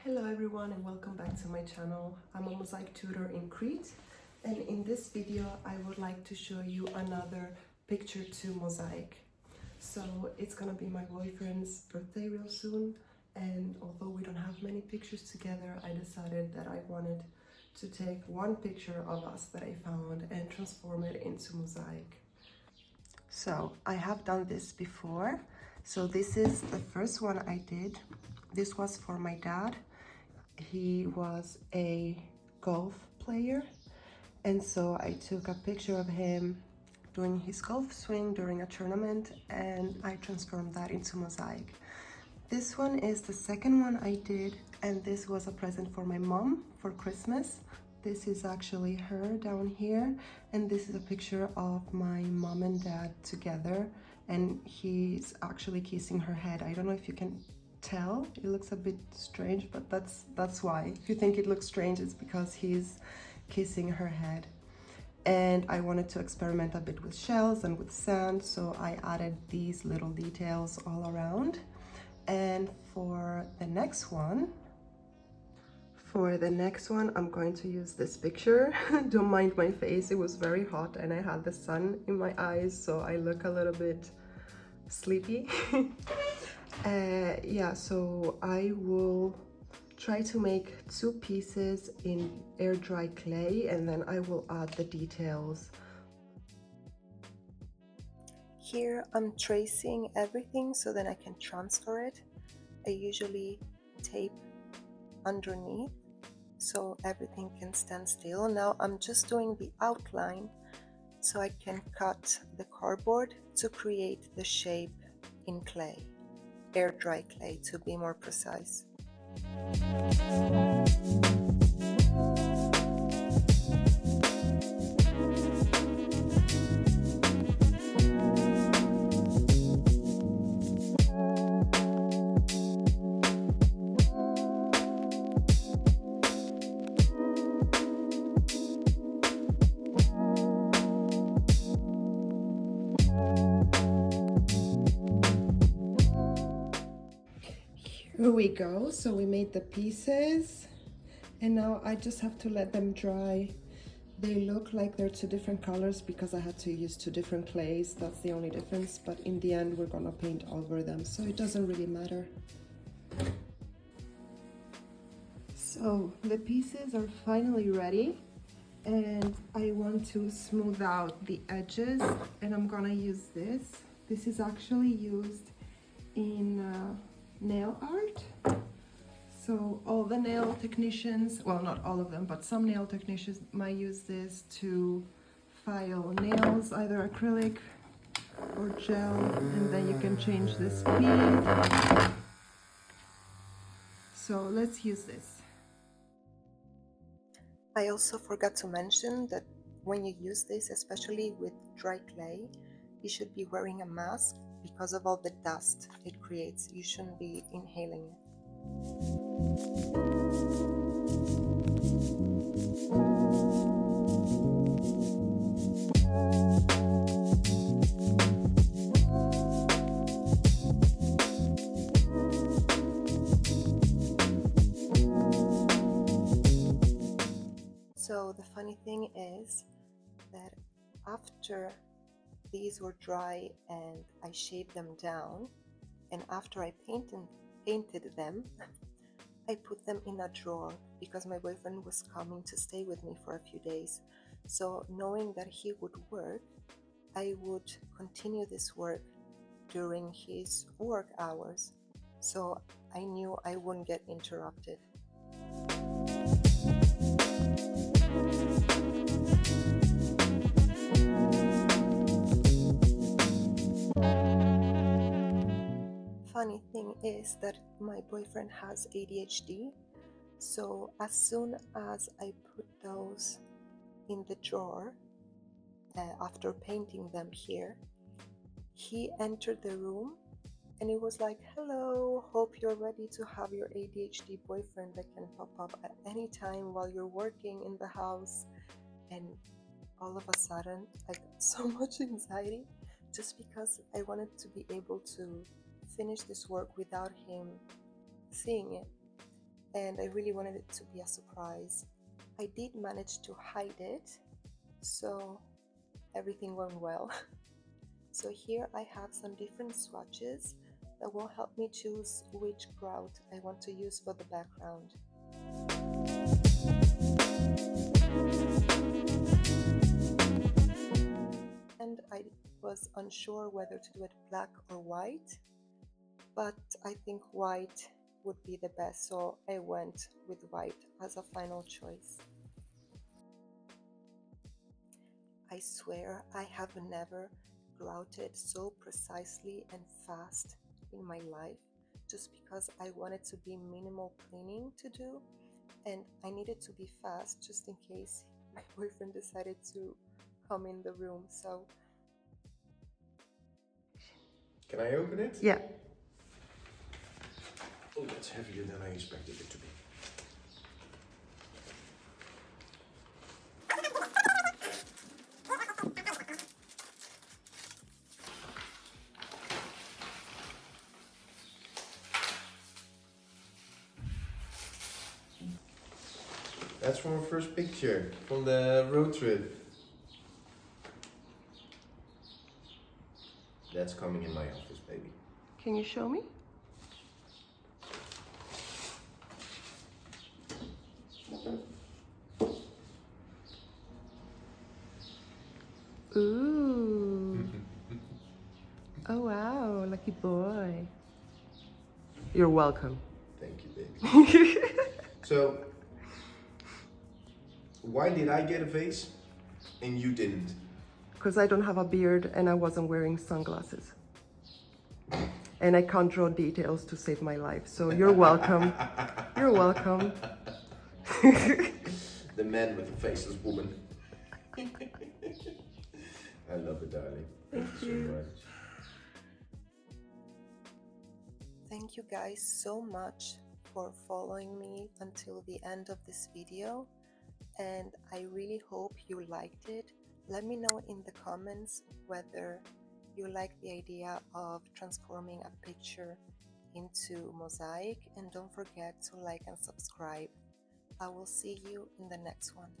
Hello everyone and welcome back to my channel. I'm a mosaic tutor in Crete, and in this video I would like to show you another picture to mosaic. So it's gonna be my boyfriend's birthday real soon, and although we don't have many pictures together, I decided that I wanted to take one picture of us that I found and transform it into mosaic. So I have done this before. So this is the first one I did. This was for my dad. He was a golf player, and so I took a picture of him doing his golf swing during a tournament, and I transformed that into mosaic. This one is the second one I did, and this was a present for my mom for Christmas. This is actually her down here, and this is a picture of my mom and dad together, and he's actually kissing her head. I don't know if you can tell, it looks a bit strange, but that's why. If you think it looks strange, it's because he's kissing her head. And I wanted to experiment a bit with shells and with sand, so I added these little details all around. And for the next one, I'm going to use this picture. Don't mind my face, it was very hot and I had the sun in my eyes, so I look a little bit sleepy. Yeah, so I will try to make two pieces in air dry clay, and then I will add the details. Here I'm tracing everything so that I can transfer it. I usually tape underneath so everything can stand still. Now I'm just doing the outline so I can cut the cardboard to create the shape in clay. Air dry clay to be more precise. Here we go. So we made the pieces, and now I just have to let them dry. They look like they're two different colors because I had to use two different clays. That's the only difference, but in the end we're gonna paint over them, so it doesn't really matter. So the pieces are finally ready, and I want to smooth out the edges, and I'm gonna use this. This is actually used in nail art. So all the nail technicians, well, not all of them, but some nail technicians might use this to file nails, either acrylic or gel, and then you can change the speed. So let's use this. I also forgot to mention that when you use this, especially with dry clay, you should be wearing a mask because of all the dust it creates. You shouldn't be inhaling it. So the funny thing is that after these were dry and I shaved them down, and after I painted them, I put them in a drawer because my boyfriend was coming to stay with me for a few days. So knowing that he would work, I would continue this work during his work hours, so I knew I wouldn't get interrupted. Funny thing is that my boyfriend has ADHD, so as soon as I put those in the drawer, after painting them here, he entered the room and it was like, "Hello, hope you're ready to have your ADHD boyfriend that can pop up at any time while you're working in the house." And all of a sudden I got so much anxiety just because I wanted to be able to finish this work without him seeing it. and I really wanted it to be a surprise. I did manage to hide it, so everything went well. So here I have some different swatches that will help me choose which grout I want to use for the background. And I was unsure whether to do it black or white, but I think white would be the best, so I went with white as a final choice. I swear I have never grouted so precisely and fast in my life, just because I wanted to be minimal cleaning to do, and I needed to be fast just in case my boyfriend decided to come in the room. So can I open it? yeah. Oh, that's heavier than I expected it to be. That's from our first picture, from the road trip. That's coming in my office, baby. Can you show me? Ooh. Oh wow, lucky boy. You're welcome. Thank you, baby. So, why did I get a vase and you didn't? Because I don't have a beard and I wasn't wearing sunglasses. And I can't draw details to save my life. So you're welcome. You're welcome. The man with the faceless woman. I love it, darling. Thank you so much. Thank you guys so much for following me until the end of this video. And I really hope you liked it. Let me know in the comments whether you like the idea of transforming a picture into mosaic, and don't forget to like and subscribe. I will see you in the next one.